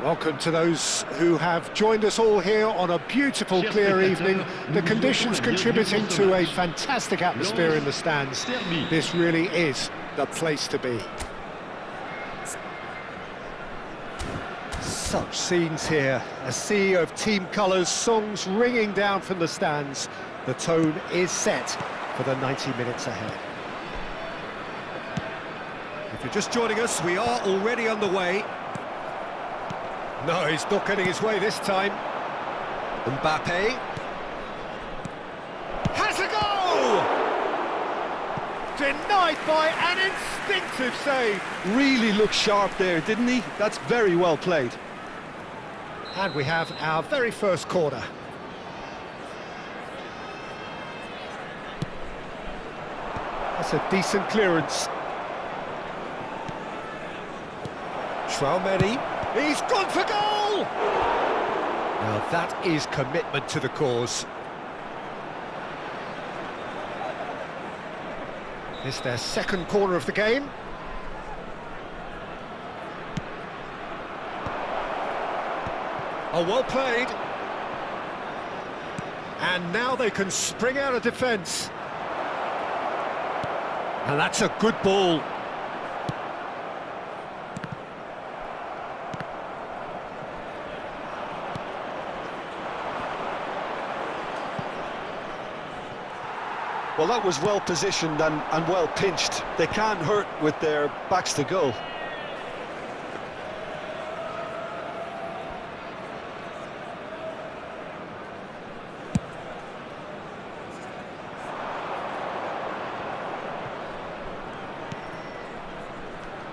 Welcome to those who have joined us all here on a beautiful, clear evening. The conditions contributing to a fantastic atmosphere in the stands. This really is the place to be. Such scenes here, a sea of team colours, songs ringing down from the stands. The tone is set for the 90 minutes ahead. If you're just joining us, we are already underway. No, he's not getting his way this time. Mbappe has a goal! Denied by an instinctive save. Really looked sharp there, didn't he? That's very well played. And we have our very first corner. That's a decent clearance. Traumeri. He's gone for goal! Now that is commitment to the cause. It's their second corner of the game. Oh, well played. And now they can spring out of defence. And that's a good ball. Well, that was well positioned and well pinched. They can't hurt with their backs to goal.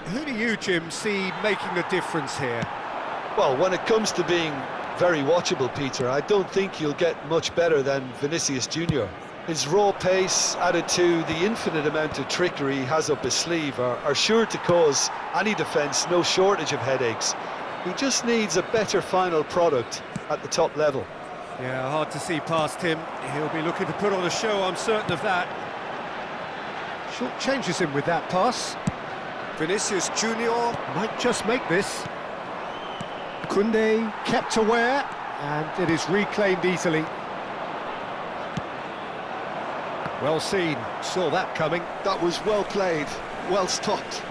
Who do you, Jim, see making a difference here? Well, when it comes to being very watchable, Peter, I don't think you'll get much better than Vinicius Junior. His raw pace, added to the infinite amount of trickery he has up his sleeve, are sure to cause any defence no shortage of headaches. He just needs a better final product at the top level. Yeah, hard to see past him. He'll be looking to put on a show, I'm certain of that. Short changes him with that pass. Vinicius Junior might just make this. Koundé kept aware, and it is reclaimed easily. Well seen, saw that coming. That was well played, well stopped.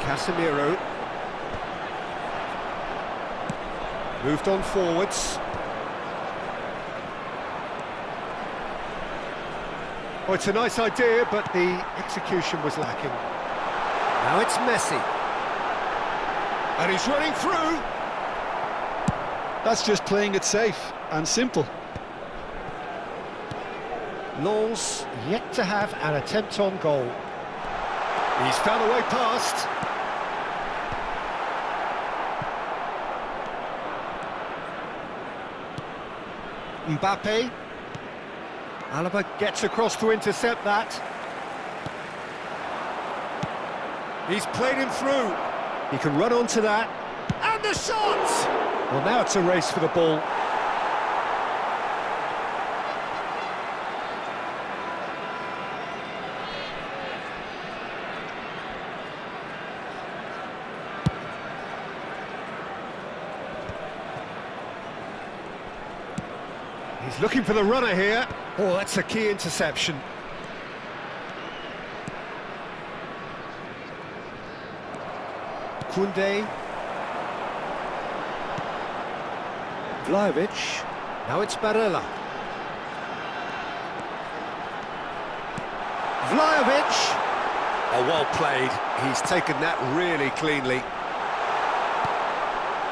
Casemiro. Moved on forwards. Oh, it's a nice idea, but the execution was lacking. Now it's Messi. And he's running through. That's just playing it safe and simple. Lens yet to have an attempt on goal. He's found a way past. Mbappe. Alaba gets across to intercept that. He's played him through. He can run onto that. And the shot! Well, now it's a race for the ball. He's looking for the runner here. Oh, that's a key interception. Koundé. Vučković. Now it's Barella. Vučković. Oh, well played. He's taken that really cleanly.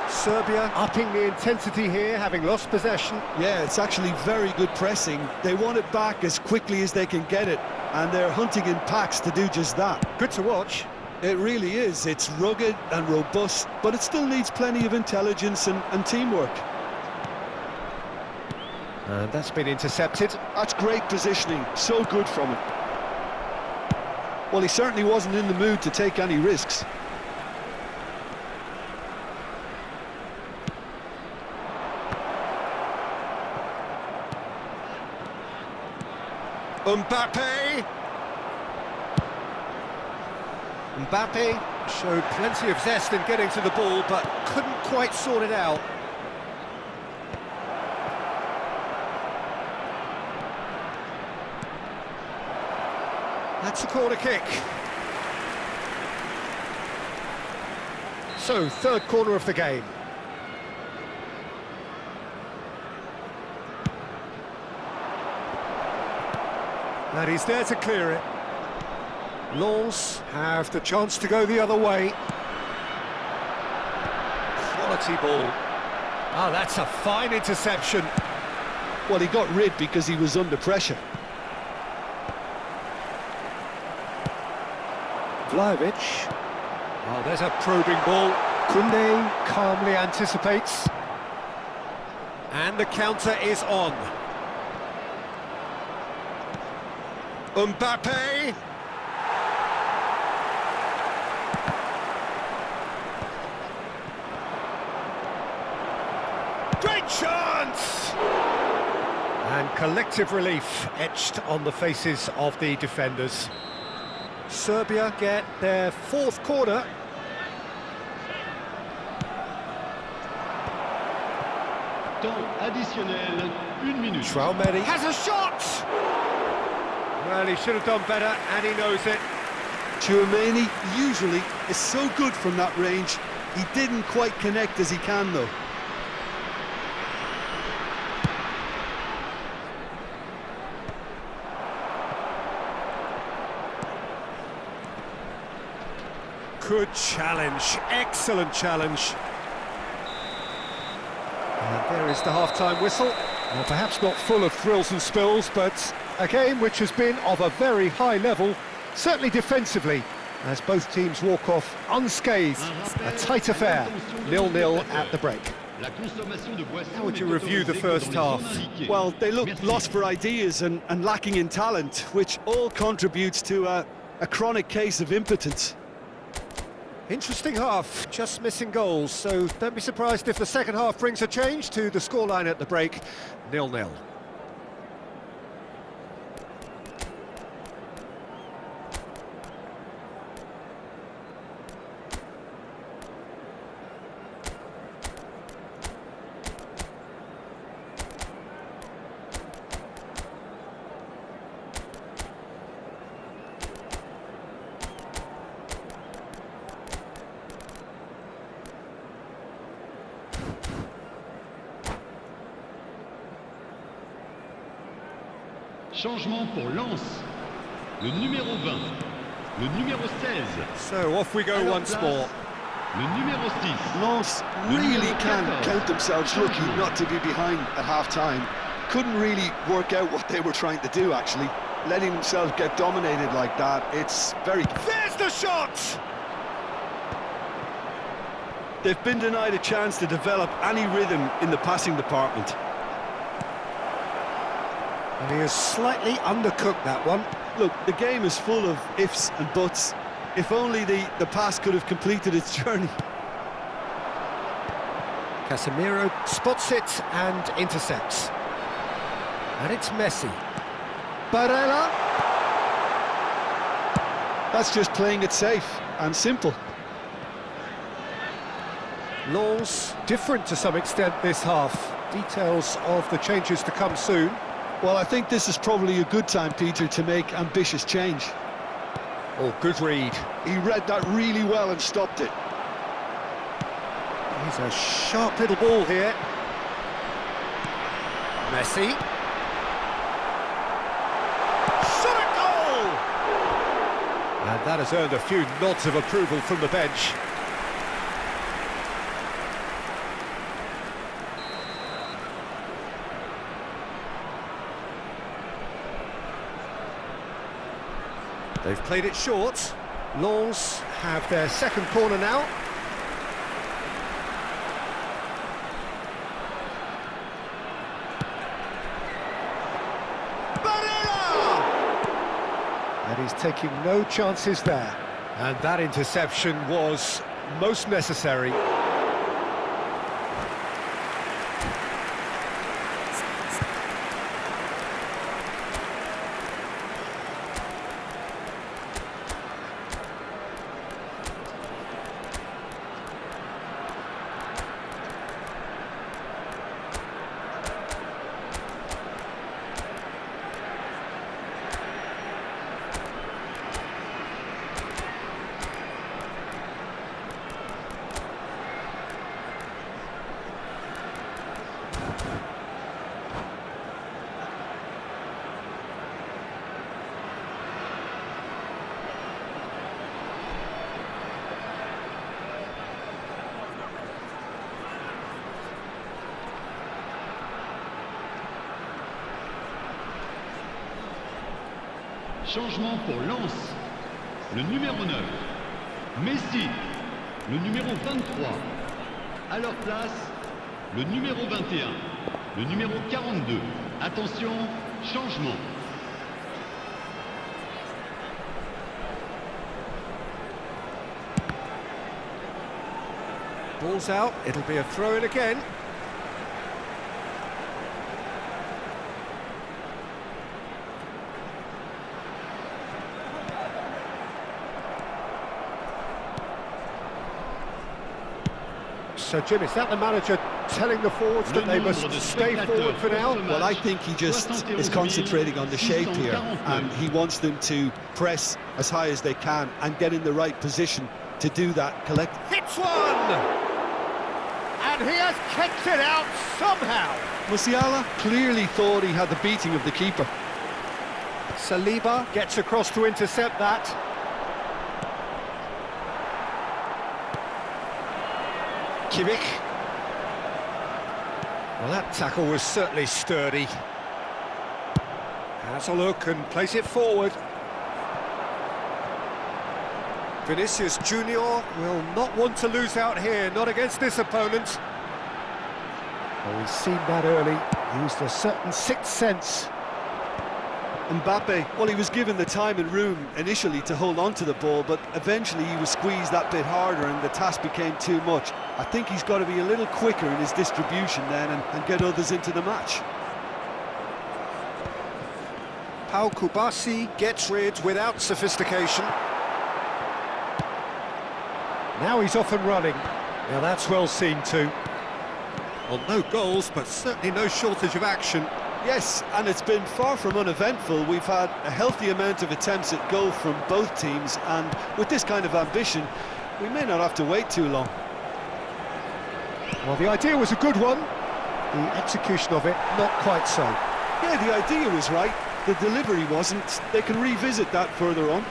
Serbia upping the intensity here, having lost possession. Yeah, it's actually very good pressing. They want it back as quickly as they can get it, and they're hunting in packs to do just that. Good to watch. It really is. It's rugged and robust, but it still needs plenty of intelligence and teamwork. And that's been intercepted. That's great positioning, so good from him. Well, he certainly wasn't in the mood to take any risks. Mbappe. Showed plenty of zest in getting to the ball, but couldn't quite sort it out. That's a corner kick. So, third corner of the game. And he's there to clear it. Lens have the chance to go the other way. Quality ball. Oh, that's a fine interception. Well, he got rid because he was under pressure. Vučković. Oh, there's a probing ball. Kunde calmly anticipates. And the counter is on. Mbappe. Great chance! And collective relief etched on the faces of the defenders. Serbia get their fourth corner. Temps additionnel, 1 minute. Traumeri has a shot! Well, he should have done better, and he knows it. Traumeri usually is so good from that range. He didn't quite connect as he can, though. Good challenge, excellent challenge. And there is the half-time whistle. Well, perhaps not full of thrills and spills, but a game which has been of a very high level, certainly defensively, as both teams walk off unscathed. A tight affair, 0-0 at the break. How would you review the first half? Well, they look lost for ideas and lacking in talent, which all contributes to a chronic case of impotence. Interesting half, just missing goals, so don't be surprised if the second half brings a change to the scoreline at the break, 0-0. Changement pour Lens. Le numéro 20. Le numéro 16. So off we go once more. Le numéro 6. Lens really can count themselves lucky not to be behind at half-time. Couldn't really work out what they were trying to do, actually. Letting themselves get dominated like that, it's very... There's the shot! They've been denied a chance to develop any rhythm in the passing department. And he has slightly undercooked that one. Look, the game is full of ifs and buts. If only the pass could have completed its journey. Casemiro spots it and intercepts. And it's Messi. Barella. That's just playing it safe and simple. Lens different to some extent this half. Details of the changes to come soon. Well, I think this is probably a good time, Peter, to make ambitious change. Oh, good read. He read that really well and stopped it. He's a sharp little ball here. Messi. Shot at goal! And that has earned a few nods of approval from the bench. They've played it short. Lens have their second corner now. Barella! And he's taking no chances there. And that interception was most necessary. Changement pour Lens. Le numéro 9. Messi. Le numéro 23. À leur place, le numéro 21. Le numéro 42. Attention, changement. Ball's out, it'll be a throw-in again. So, Jim, is that the manager telling the forwards that they must stay forward for now? Well, I think he just is concentrating on the shape here, and he wants them to press as high as they can and get in the right position to do that collectively. Hits one! And he has kicked it out somehow. Musiala clearly thought he had the beating of the keeper. Saliba gets across to intercept that. Kimmich. Well, that tackle was certainly sturdy. Has a look and plays it forward. Vinicius Junior will not want to lose out here, not against this opponent. Well, we've seen that early, used a certain sixth sense. Mbappe, well, he was given the time and room initially to hold on to the ball, but eventually he was squeezed that bit harder and the task became too much. I think he's got to be a little quicker in his distribution then and get others into the match. Pau Kubasi gets rid without sophistication. Now he's off and running. Now that's well seen too. Well, no goals, but certainly no shortage of action. Yes, and it's been far from uneventful. We've had a healthy amount of attempts at goal from both teams, and with this kind of ambition, we may not have to wait too long. Well, the idea was a good one. The execution of it, not quite so. Yeah, the idea was right. The delivery wasn't. They can revisit that further on.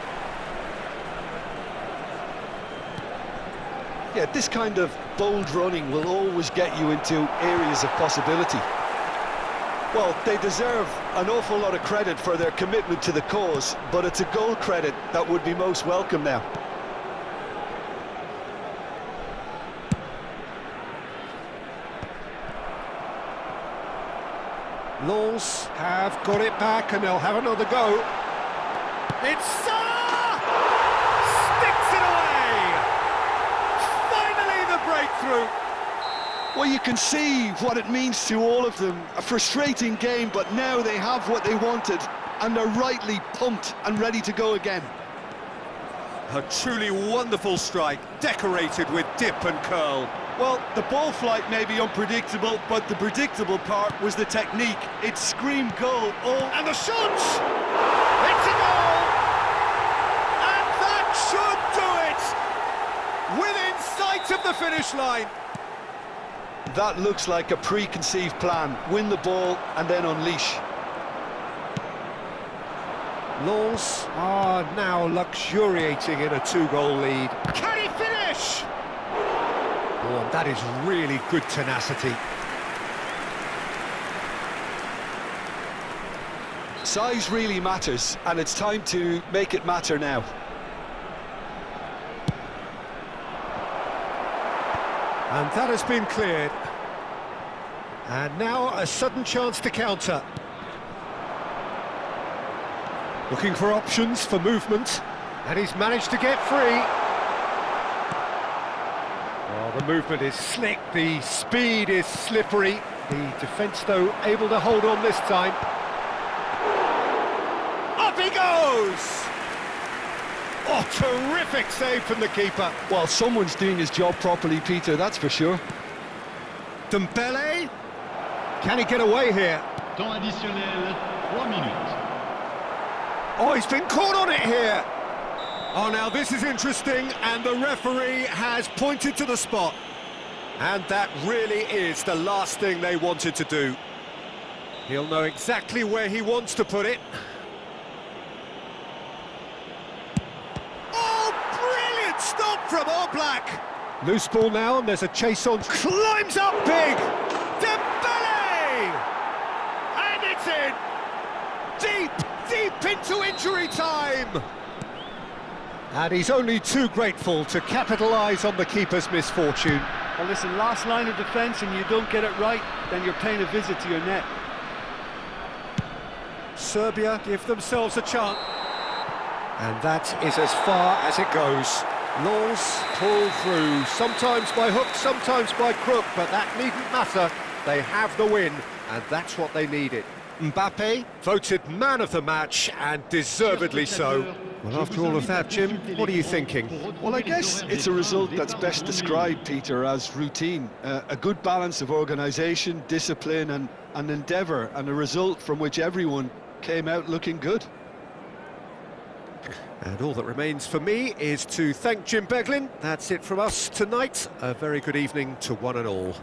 Yeah, this kind of bold running will always get you into areas of possibility. Well, they deserve an awful lot of credit for their commitment to the cause, but it's a goal credit that would be most welcome now. Lens have got it back and they'll have another go. It's Salah! Sticks it away! Finally the breakthrough! Well, you can see what it means to all of them. A frustrating game, but now they have what they wanted, and they're rightly pumped and ready to go again. A truly wonderful strike, decorated with dip and curl. Well, the ball flight may be unpredictable, but the predictable part was the technique. It screamed goal. Oh, And the shot! It's a goal! And that should do it! Within sight of the finish line. that looks like a preconceived plan. Win the ball and then unleash. Lens are now luxuriating in a two-goal lead. Can he finish? Oh, and that is really good tenacity. Size really matters, and it's time to make it matter now. And that has been cleared. And now a sudden chance to counter. Looking for options for movement, and he's managed to get free. Oh, the movement is slick, the speed is slippery. The defence, though, able to hold on this time. Up he goes! Oh, terrific save from the keeper. Well, someone's doing his job properly, Peter, that's for sure. Dembele? Can he get away here? Temps additionnel, 3 minutes. Oh, he's been caught on it here. Oh, now this is interesting, and the referee has pointed to the spot. And that really is the last thing they wanted to do. He'll know exactly where he wants to put it. Oh, brilliant stop from Oblak. Loose ball now, and there's a chase on. Climbs up big. Dembele! And it's in. Deep into to injury time! And he's only too grateful to capitalise on the keeper's misfortune. Well, listen, last line of defence and you don't get it right, then you're paying a visit to your net. Serbia give themselves a chance. And that is as far as it goes. Lens pull through, sometimes by hook, sometimes by crook, but that needn't matter. They have the win, and that's what they needed. Mbappe voted man of the match, and deservedly so. Well, after all of that, Jim, what are you thinking? Well, I guess it's a result that's best described, Peter, as routine. A good balance of organisation, discipline and endeavour, and a result from which everyone came out looking good. And all that remains for me is to thank Jim Beglin. That's it from us tonight. A very good evening to one and all.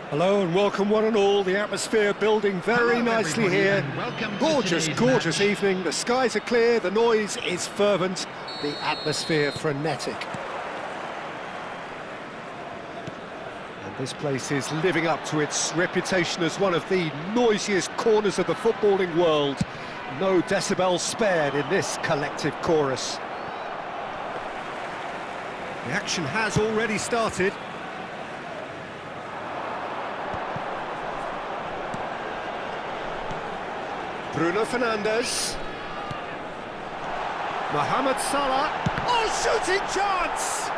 Hello and welcome one and all. The atmosphere building very nicely here. Gorgeous, gorgeous evening. The skies are clear, the noise is fervent. the atmosphere frenetic. And this place is living up to its reputation as one of the noisiest corners of the footballing world. No decibels spared in this collective chorus. The action has already started. Bruno Fernandes. Mohamed Salah. Oh, shooting chance!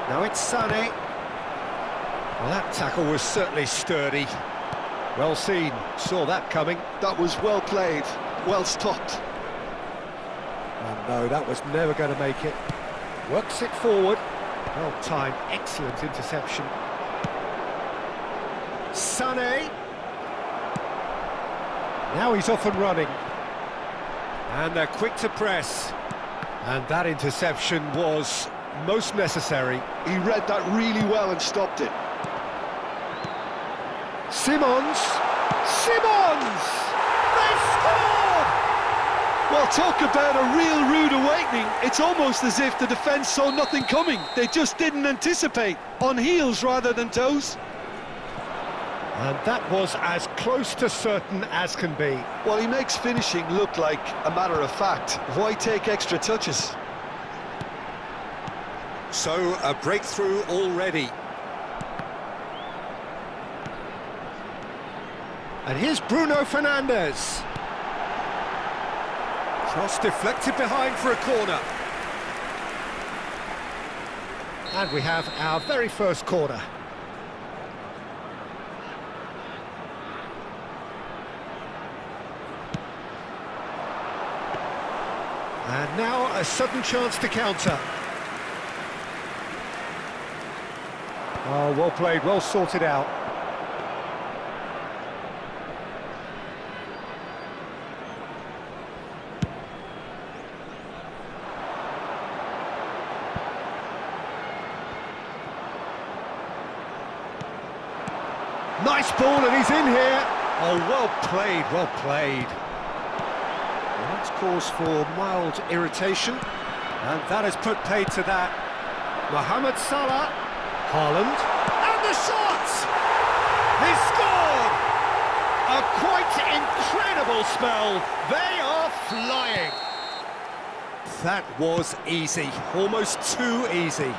Now it's Sané. Well, that tackle was certainly sturdy. Well seen, saw that coming. That was well played, well stopped. Oh no, that was never going to make it. Works it forward. Well timed, excellent interception. Sané. Now he's off and running. And they're quick to press. And that interception was most necessary. He read that really well and stopped it. Simons! Simons! They've scored! Well, talk about a real rude awakening. It's almost as if the defence saw nothing coming. They just didn't anticipate. On heels rather than toes. And that was as close to certain as can be. Well, he makes finishing look like a matter of fact. Why take extra touches? So, a breakthrough already. And here's Bruno Fernandes. Cross deflected behind for a corner. And we have our very first corner. And now a sudden chance to counter. Oh, well played, well sorted out. Nice ball, and he's in here. Oh, well played, well played. Well, that's cause for mild irritation, and that has put paid to that. Mohamed Salah, Haaland, and the shot! He scored! A quite incredible spell. They are flying. That was easy, almost too easy.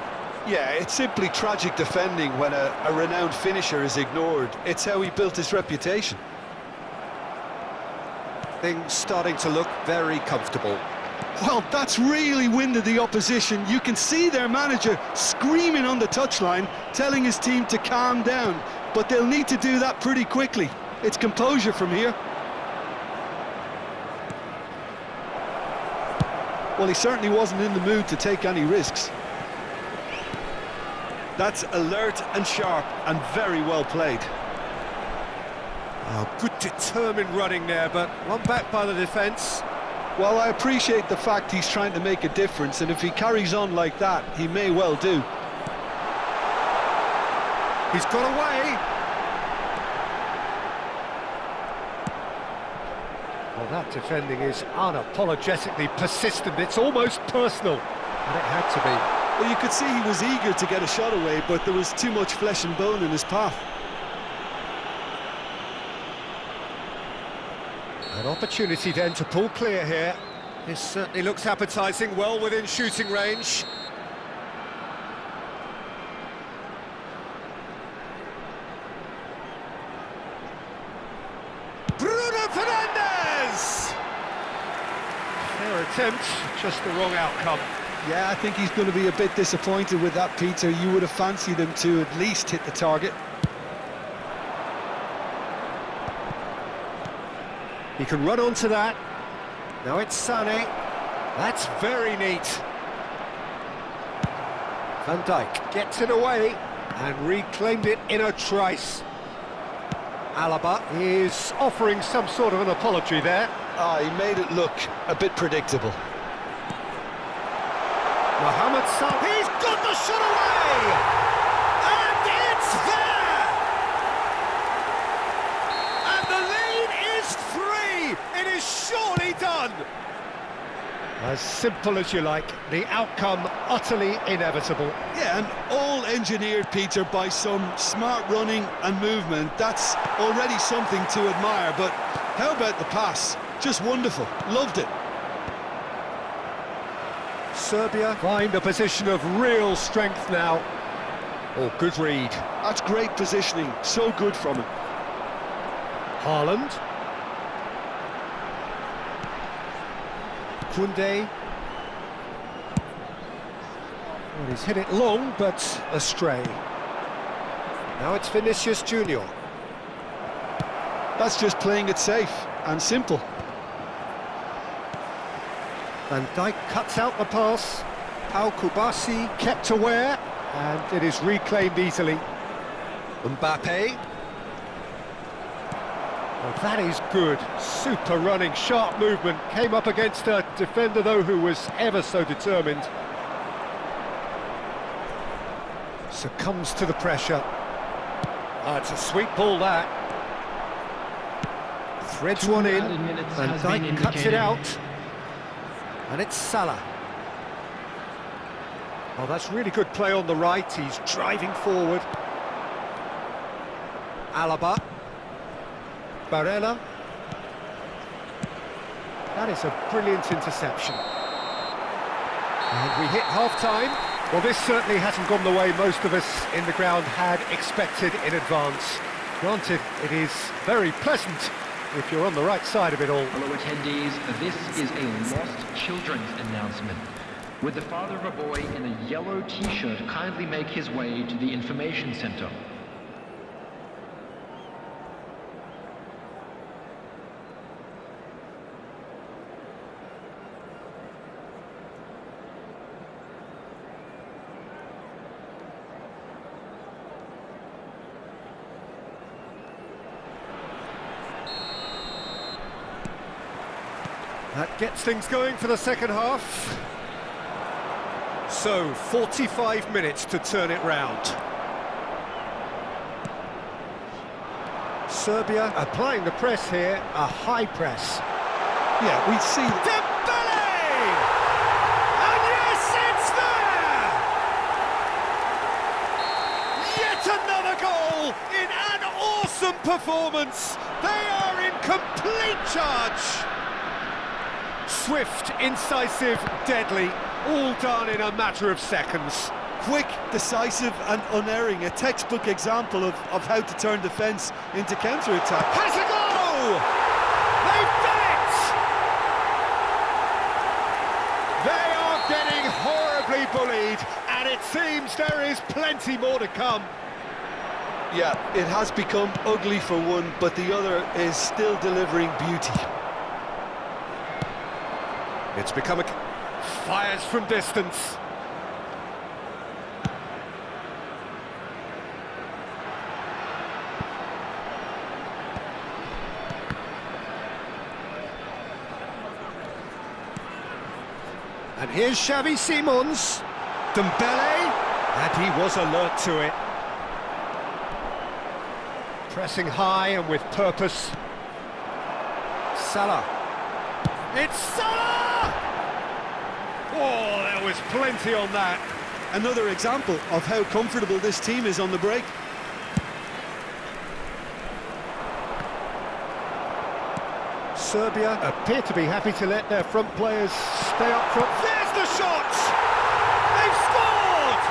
Yeah, it's simply tragic defending when a renowned finisher is ignored. It's how he built his reputation. Things starting to look very comfortable. Well, that's really winded the opposition. You can see their manager screaming on the touchline, telling his team to calm down. But they'll need to do that pretty quickly. It's composure from here. Well, he certainly wasn't in the mood to take any risks. That's alert and sharp and very well played. Oh, good determined running there, but one back by the defence. Well, I appreciate the fact he's trying to make a difference, and if he carries on like that, he may well do. He's got away. Well, that defending is unapologetically persistent. It's almost personal, and it had to be. Well, you could see he was eager to get a shot away, but there was too much flesh and bone in his path. An opportunity then to pull clear here. This certainly looks appetising, well within shooting range. Bruno Fernandes! Fair attempt, just the wrong outcome. Yeah, I think he's going to be a bit disappointed with that, Peter. You would have fancied him to at least hit the target. He can run onto that. Now it's Sané. That's very neat. Van Dijk gets it away and reclaimed it in a trice. Alaba is offering some sort of an apology there. He made it look a bit predictable. Mohamed Salah, he's got the shot away! And it's there! And the lead is free! It is surely done! As simple as you like, the outcome utterly inevitable. Yeah, and all engineered, Peter, by some smart running and movement. That's already something to admire, but how about the pass? Just wonderful. Loved it. Serbia find a position of real strength now. Oh, good read. That's great positioning. So good from him. Haaland. Koundé. Well, he's hit it long, but astray. Now it's Vinicius Junior. That's just playing it safe and simple. Van Dijk cuts out the pass. Pau Kubasi kept aware, and it is reclaimed easily. Mbappe. Well, that is good. Super running, sharp movement. Came up against a defender, though, who was ever so determined. Succumbs to the pressure. Oh, it's a sweet ball, that. Threads one in. Van Dijk cuts it out. And it's Salah. Oh, that's really good play on the right. He's driving forward. Alaba. Barella. That is a brilliant interception. And we hit half-time. Well, this certainly hasn't gone the way most of us in the ground had expected in advance. Granted, it is very pleasant if you're on the right side of it all. Hello attendees, this is a lost children's announcement. Would the father of a boy in a yellow t-shirt kindly make his way to the information center? That gets things going for the second half. So, 45 minutes to turn it round. Serbia applying the press here, a high press. Yeah, we see... Dembele! And yes, it's there! Yet another goal in an awesome performance. They are in complete charge. Swift, incisive, deadly, all done in a matter of seconds. Quick, decisive and unerring, a textbook example of how to turn defence into counter-attack. Has a go! They've done it! They are getting horribly bullied, and it seems there is plenty more to come. Yeah, it has become ugly for one, but the other is still delivering beauty. It's become a... Fires from distance. And here's Xavi Simons. Dembele. And he was alert to it. Pressing high and with purpose. Salah. It's Salah! Oh, there was plenty on that. Another example of how comfortable this team is on the break. Serbia appear to be happy to let their front players stay up front. There's the shot! They've scored!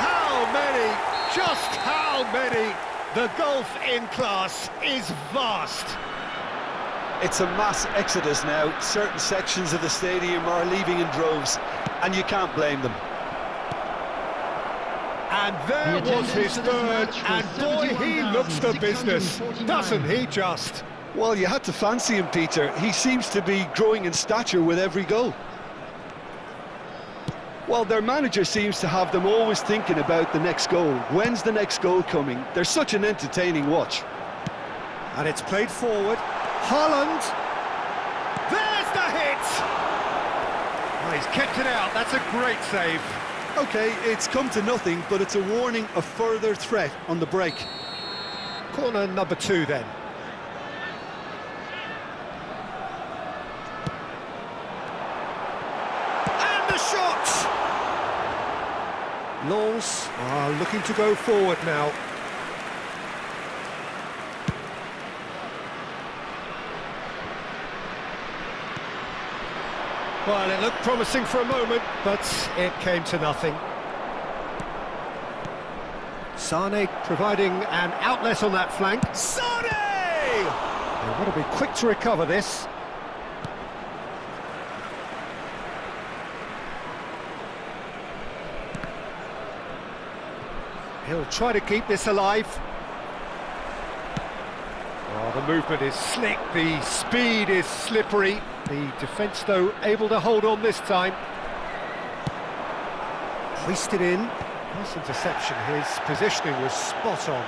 How many? Just how many? The gulf in class is vast. It's a mass exodus now. Certain sections of the stadium are leaving in droves, and you can't blame them. And there was his third, and boy, he looks the business, doesn't he just? Well, you had to fancy him, Peter. He seems to be growing in stature with every goal. Well, their manager seems to have them always thinking about the next goal. When's the next goal coming? They're such an entertaining watch. And it's played forward. Haaland. There's the hit! Oh, he's kept it out. That's a great save. OK, it's come to nothing, but it's a warning of further threat on the break. Corner number 2 then. Lens are looking to go forward now. Well, it looked promising for a moment, but it came to nothing. Sane providing an outlet on that flank. Sane! They've got to be quick to recover this. He'll try to keep this alive. Oh, the movement is slick, the speed is slippery. The defence, though, able to hold on this time. Hoisted in. Nice interception. His positioning was spot on.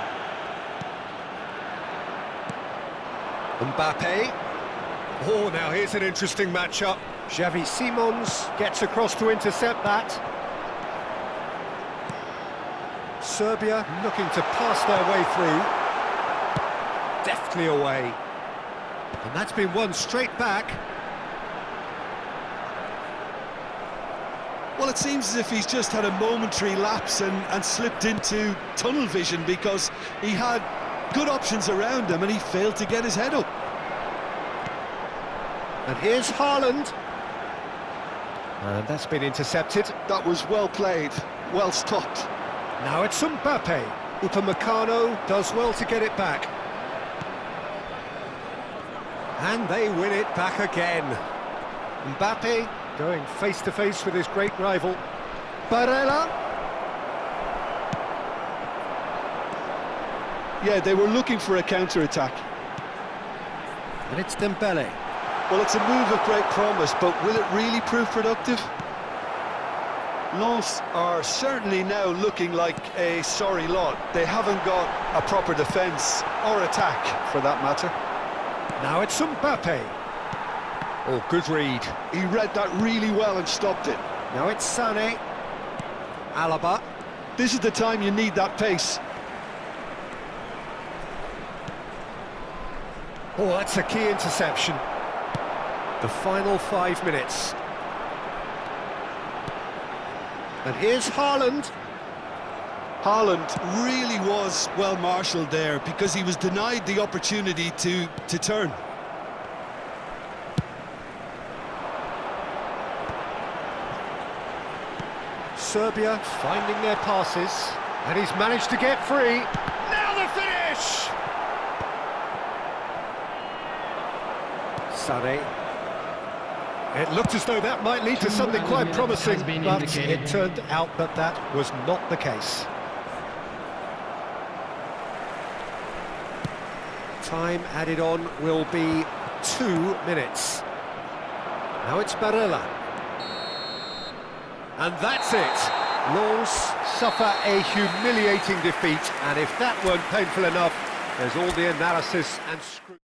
Mbappe. Oh, now here's an interesting matchup. Xavi Simons gets across to intercept that. Serbia looking to pass their way through. Deftly away. And that's been won straight back. Well, it seems as if he's just had a momentary lapse and slipped into tunnel vision, because he had good options around him and he failed to get his head up. And here's Haaland. And that's been intercepted. That was well played, well stopped. Now it's Mbappe. Upamecano does well to get it back. And they win it back again. Mbappe going face-to-face with his great rival. Barella. Yeah, they were looking for a counter-attack. And it's Dembele. Well, it's a move of great promise, but will it really prove productive? Lens are certainly now looking like a sorry lot. They haven't got a proper defence, or attack, for that matter. Now it's Mbappe. Oh, good read. He read that really well and stopped it. Now it's Sane. Alaba. This is the time you need that pace. Oh, that's a key interception. The final 5 minutes. And here's Haaland. Haaland really was well marshalled there, because he was denied the opportunity to turn. Serbia finding their passes, and he's managed to get free. Now the finish! Sane. It looked as though that might lead to something quite promising, but it turned out that that was not the case. Time added on will be 2 minutes. Now it's Barella. And that's it. Lens suffer a humiliating defeat, and if that weren't painful enough, there's all the analysis and scrutiny.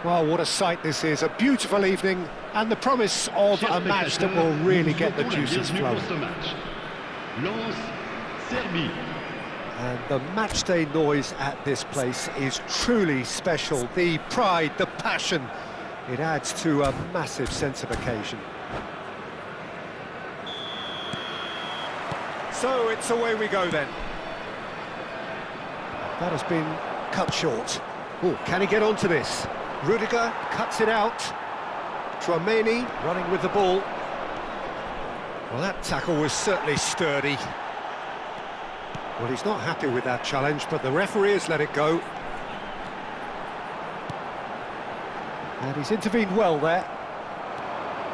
Well, what a sight this is, a beautiful evening, and the promise of a match that will really get the juices flowing. Lens, Serbie. And the matchday noise at this place is truly special. The pride, the passion, it adds to a massive sense of occasion. So it's away we go then. That has been cut short. Oh, can he get onto this? Rudiger cuts it out. Tchouameni running with the ball. Well, that tackle was certainly sturdy. Well, he's not happy with that challenge, but the referee has let it go. And he's intervened well there.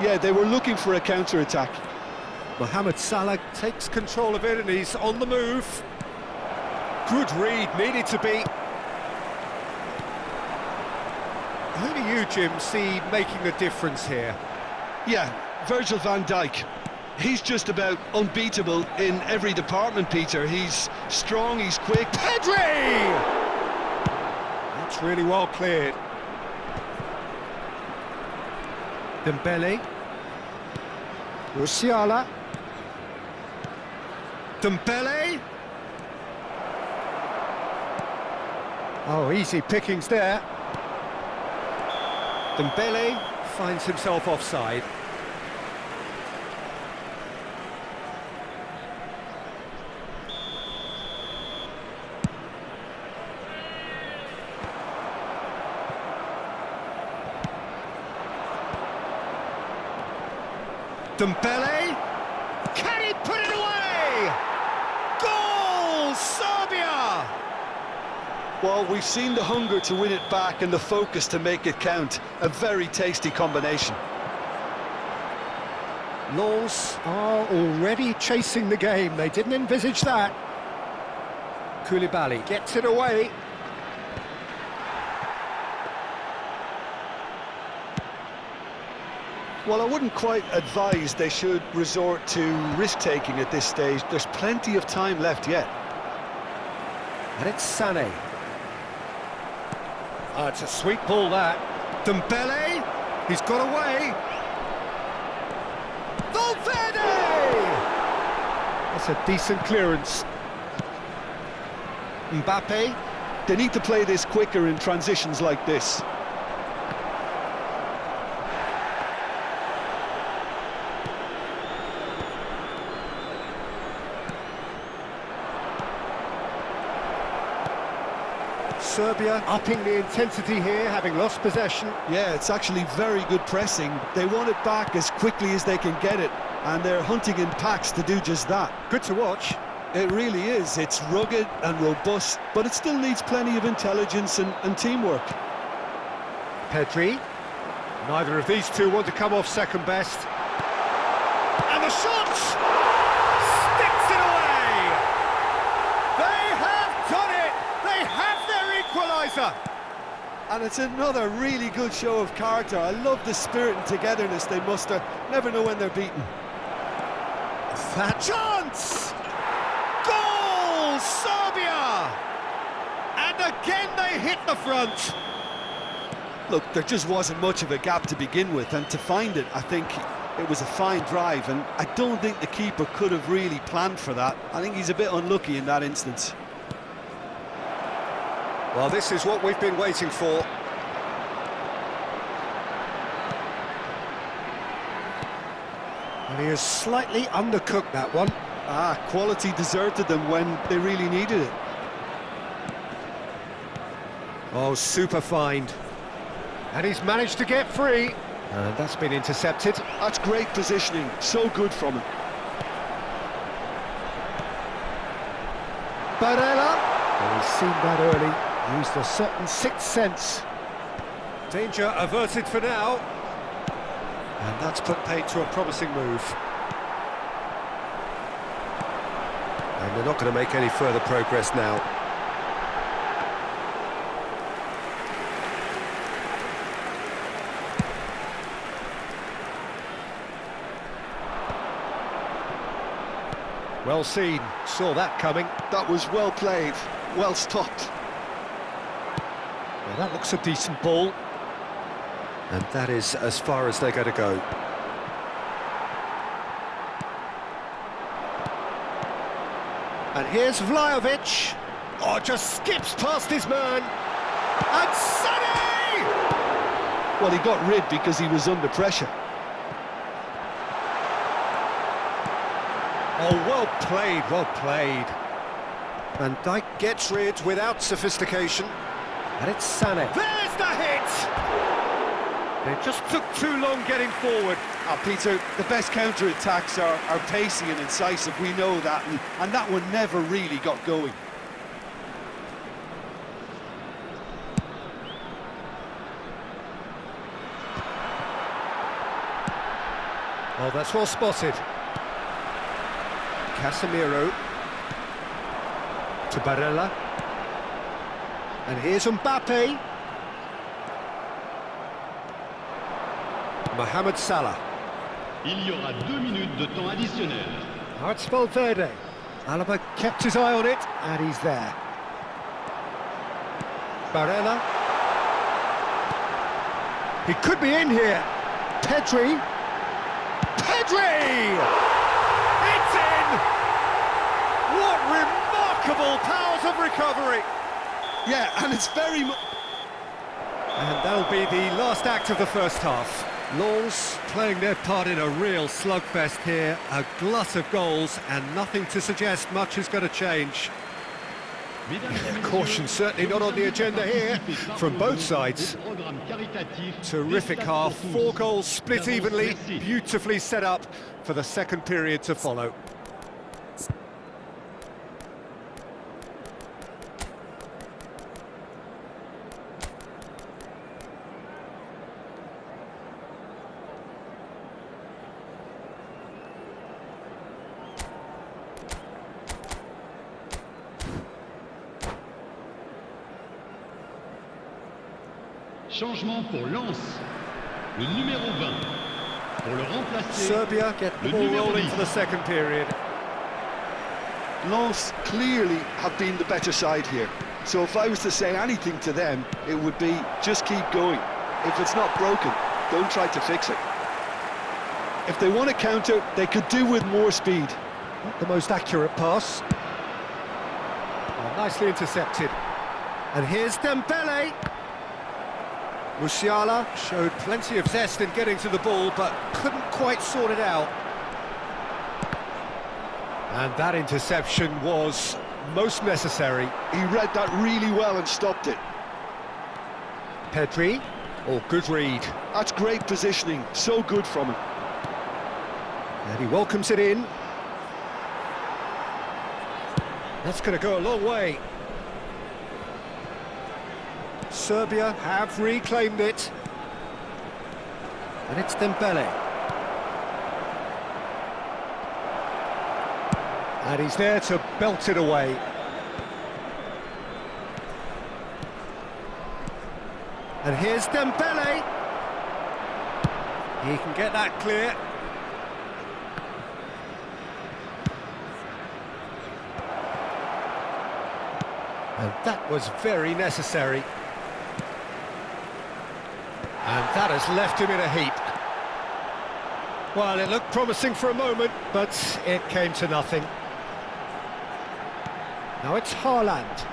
Yeah, they were looking for a counter-attack. Mohamed Salah takes control of it and he's on the move. Good read, needed to be. Who do you, Jim, see making the difference here? Yeah, Virgil van Dijk. He's just about unbeatable in every department, Peter. He's strong, he's quick. Pedri! That's really well cleared. Dembele. Musiala. Dembele. Oh, easy pickings there. Dembele finds himself offside. Dembele, can he put it away? Goal, Serbia! Well, we've seen the hunger to win it back and the focus to make it count. A very tasty combination. Lens are already chasing the game. They didn't envisage that. Koulibaly gets it away. Well, I wouldn't quite advise they should resort to risk-taking at this stage. There's plenty of time left yet. And it's Sané. Oh, it's a sweet ball, that. Dembele, he's got away. Valverde! That's a decent clearance. Mbappe. They need to play this quicker in transitions like this. Serbia upping the intensity here, having lost possession. Yeah, it's actually very good pressing. They want it back as quickly as they can get it, and they're hunting in packs to do just that. Good to watch. It really is. It's rugged and robust, but it still needs plenty of intelligence and teamwork. Pedri. Neither of these two want to come off second best. And the shot! Sticks it away! They have done it! They have their equaliser! And it's another really good show of character. I love the spirit and togetherness they muster. Never know when they're beaten. That chance! Goal, Serbia! And again they hit the front. Look, there just wasn't much of a gap to begin with, and to find it, I think it was a fine drive, and I don't think the keeper could have really planned for that. I think he's a bit unlucky in that instance. Well, this is what we've been waiting for. And he has slightly undercooked that one. Ah, quality deserted them when they really needed it. Oh, super find. And he's managed to get free. And that's been intercepted. That's great positioning, so good from him. Barella. Well, he's seen that early. Used a certain sixth sense. Danger averted for now. And that's put paid to a promising move. And they're not going to make any further progress now. Well seen, saw that coming. That was well played, well stopped. Well, that looks a decent ball. And that is as far as they're going to go. And here's Vlahovic. Oh, just skips past his man. And Sonny! Well, he got rid because he was under pressure. Oh, well played, well played. Van Dijk gets rid without sophistication. And it's Sané. There's the hit! It just took too long getting forward. Peter, the best counter-attacks are pacey and incisive, we know that, and that one never really got going. Oh, that's well spotted. Casemiro to Barella. And here's Mbappe. Mohamed Salah. Il y aura 2 minutes de temps additionnel. Now it's Valverde. Alaba kept his eye on it, and he's there. Barella. He could be in here. Pedri. Pedri! It's in! What remarkable powers of recovery! Yeah, and it's very much... And that'll be the last act of the first half. Lens playing their part in a real slugfest here, a glut of goals, and nothing to suggest much is going to change. Caution certainly not on the agenda here from both sides. Terrific half, 4 goals split evenly, beautifully set up for the second period to follow. Changement pour Lens. Le numéro 20. Pour le remplacer. Serbia get the ball rolling for the second period. Lens clearly have been the better side here. So if I was to say anything to them, it would be just keep going. If it's not broken, don't try to fix it. If they want to counter, they could do with more speed. Not the most accurate pass. Oh, nicely intercepted. And here's Dembele. Musiala showed plenty of zest in getting to the ball, but couldn't quite sort it out. And that interception was most necessary. He read that really well and stopped it. Pedri, oh, good read. That's great positioning, so good from him. And he welcomes it in. That's going to go a long way. Serbia have reclaimed it. And it's Dembele. And he's there to belt it away. And here's Dembele. He can get that clear. And that was very necessary. And that has left him in a heap. Well, it looked promising for a moment, but it came to nothing. Now it's Haaland.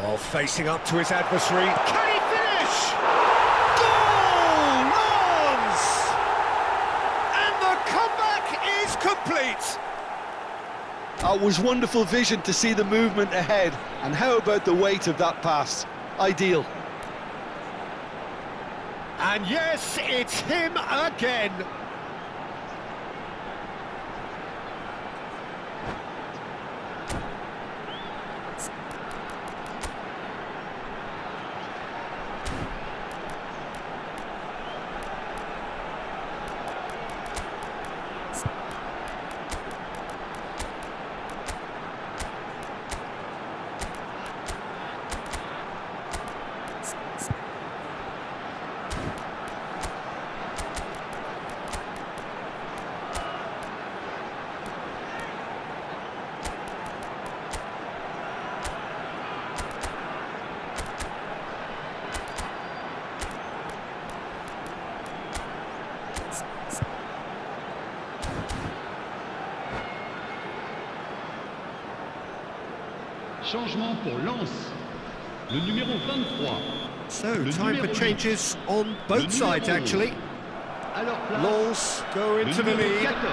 Oh, facing up to his adversary. Can he finish? Goal! Lens! And the comeback is complete. It was wonderful vision to see the movement ahead. And how about the weight of that pass? Ideal. And yes, it's him again. Changement pour Lens. Le numéro 23. So, time for changes on both sides, actually. À leur place, Lens go into the le numéro lead. 14.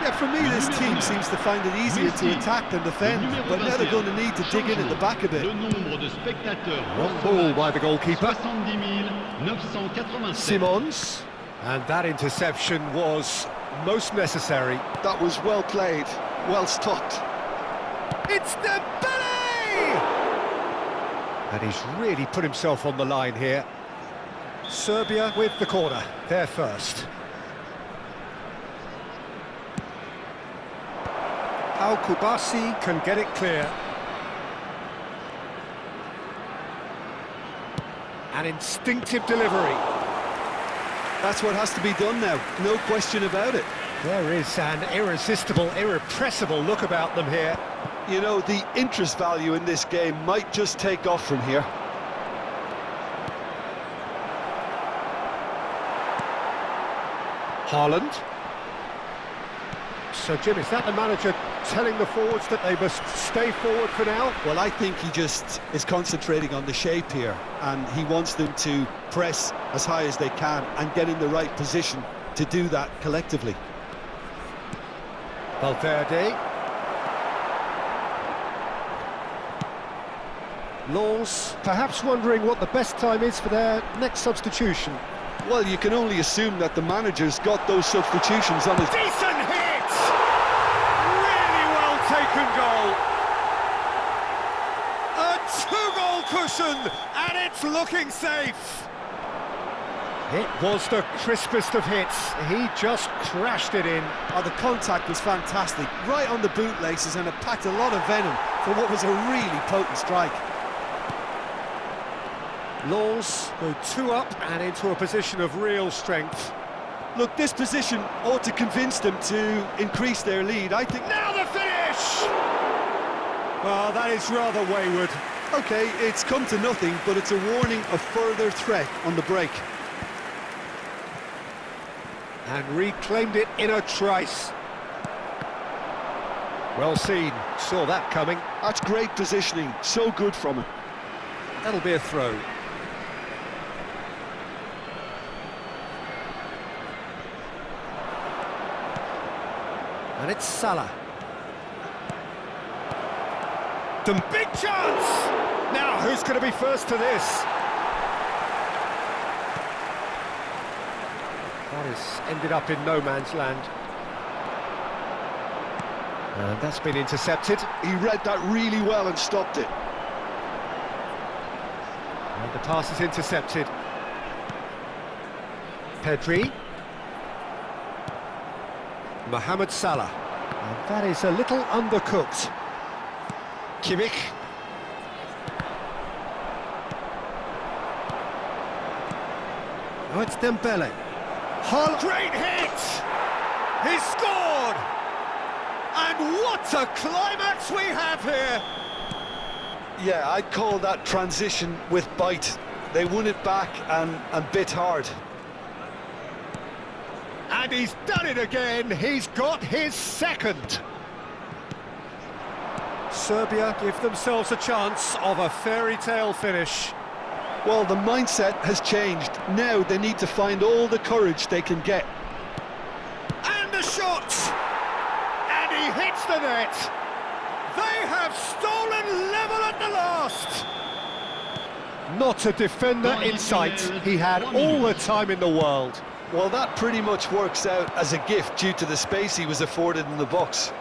Yeah, for me, this team seems to find it easier to attack than defend, but now they're going to need to dig in at the back a bit. Le nombre de spectateurs Long ball by the goalkeeper. 70 987. Simons. And that interception was most necessary. That was well played, well stopped. It's Dembele! And he's really put himself on the line here. Serbia with the corner, they're first. How Kubasi can get it clear. An instinctive delivery. That's what has to be done now, no question about it. There is an irresistible, irrepressible look about them here. You know, the interest value in this game might just take off from here. Haaland. So, Jim, is that the manager telling the forwards that they must stay forward for now? Well, I think he just is concentrating on the shape here, and he wants them to press as high as they can and get in the right position to do that collectively. Valverde. Lens perhaps wondering what the best time is for their next substitution. Well, you can only assume that the manager's got those substitutions on his... Decent hit! Really well taken goal. A two-goal cushion, and it's looking safe. It was the crispest of hits. He just crashed it in. Oh, the contact was fantastic, right on the bootlaces, and it packed a lot of venom for what was a really potent strike. Lens go two up and into a position of real strength. Look, this position ought to convince them to increase their lead. I think... Now the finish! Well, that is rather wayward. OK, it's come to nothing, but it's a warning of further threat on the break. And reclaimed it in a trice. Well seen, saw that coming. That's great positioning, so good from him. That'll be a throw. And it's Salah. The big chance! Now, who's going to be first to this? That has ended up in no man's land. And that's been intercepted. He read that really well and stopped it. And the pass is intercepted. Pedri. Mohamed Salah. And that is a little undercooked. Kimmich. Oh, it's Dembele. Great hit! He scored! And what a climax we have here! Yeah, I'd call that transition with bite. They won it back and bit hard. And he's done it again, he's got his second. Serbia give themselves a chance of a fairy tale finish. Well, the mindset has changed. Now they need to find all the courage they can get. And the shot! And he hits the net! They have stolen level at the last! Not a defender in sight, he had all the time in the world. Well, that pretty much works out as a gift due to the space he was afforded in the box.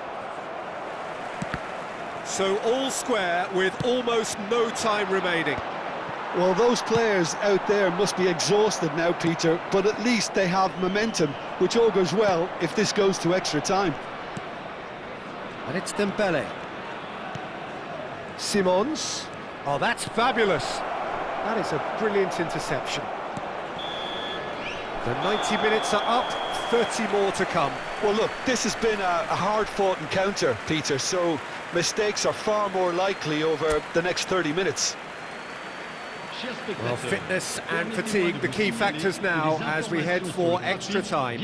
So all square with almost no time remaining. Well, those players out there must be exhausted now, Peter, but at least they have momentum, which all goes well if this goes to extra time. And it's Dembele. Simons. Oh, that's fabulous. That is a brilliant interception. The 90 minutes are up, 30 more to come. Well, look, this has been a hard-fought encounter, Peter, so mistakes are far more likely over the next 30 minutes. Well, fitness and fatigue, the key factors now as we head for extra time.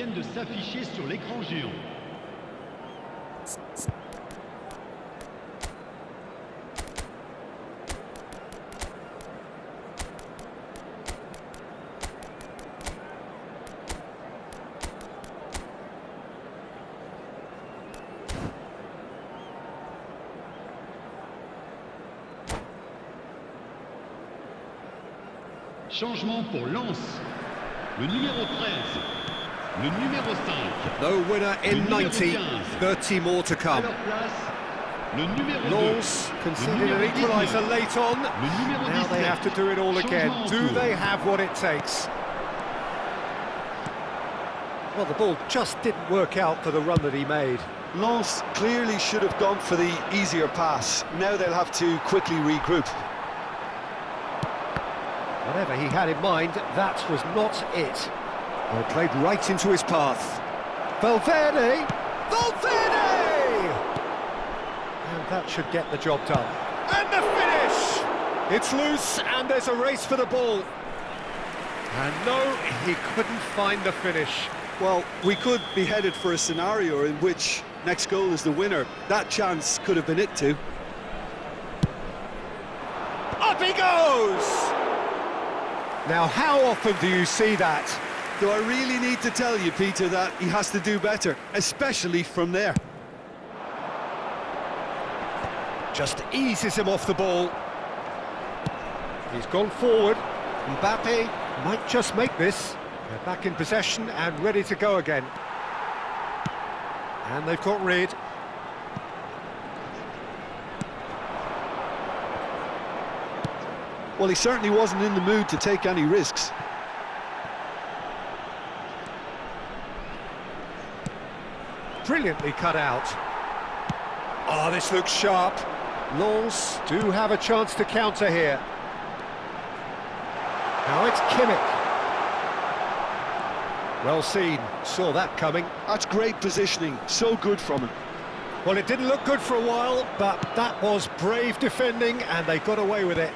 Changement pour Lens. Le numéro 13. Le numéro 5. No winner in 90, 30 more to come. Alors place, le numéro 2. Lens conceded an equaliser late on. Le numéro Now they 17. have to do it all again. Changement en Do cours. they have what it takes? Well, the ball just didn't work out for the run that he made. Lens clearly should have gone for the easier pass. Now they'll have to quickly regroup. Whatever he had in mind, that was not it. Well, played right into his path. Valverde! Valverde! And that should get the job done. And the finish! It's loose, and there's a race for the ball. And no, he couldn't find the finish. Well, we could be headed for a scenario in which next goal is the winner. That chance could have been it too. Up he goes! Now, how often do you see that? Do I really need to tell you, Peter, that he has to do better, especially from there? Just eases him off the ball. He's gone forward. Mbappe might just make this. They're back in possession and ready to go again. And they've got rid. Well, he certainly wasn't in the mood to take any risks. Brilliantly cut out. Oh, this looks sharp. Lens do have a chance to counter here. Now it's Kimmich. Well seen, saw that coming. That's great positioning, so good from him. Well, it didn't look good for a while, but that was brave defending and they got away with it.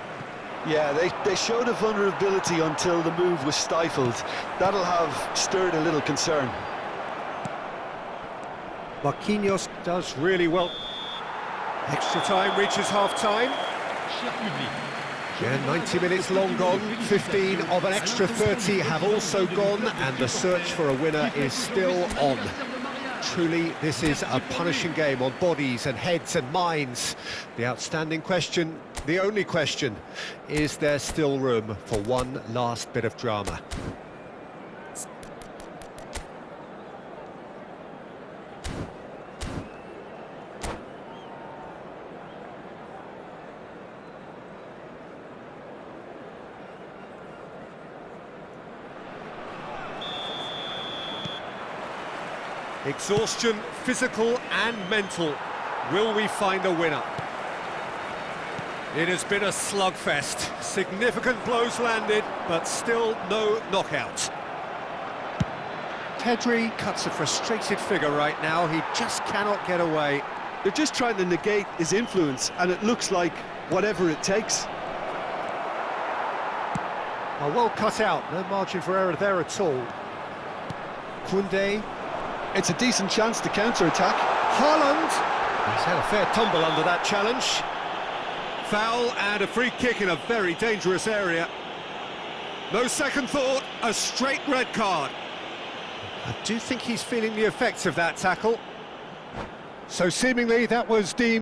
Yeah, they showed a vulnerability until the move was stifled. That'll have stirred a little concern. Marquinhos does really well. Extra time reaches half-time. Cher public. Yeah, 90 minutes long gone, 15 of an extra 30 have also gone, and the search for a winner is still on. Truly, this is a punishing game on bodies and heads and minds. The outstanding question, the only question, is there still room for one last bit of drama? Exhaustion, physical and mental. Will we find a winner? It has been a slugfest. Significant blows landed, but still no knockout. Pedri cuts a frustrated figure right now. He just cannot get away. They're just trying to negate his influence, and it looks like whatever it takes. Oh, well cut out. No margin for error there at all. Koundé. It's a decent chance to counter-attack. Haaland. He's had a fair tumble under that challenge. Foul and a free kick in a very dangerous area. No second thought, a straight red card. I do think he's feeling the effects of that tackle. So seemingly that was deemed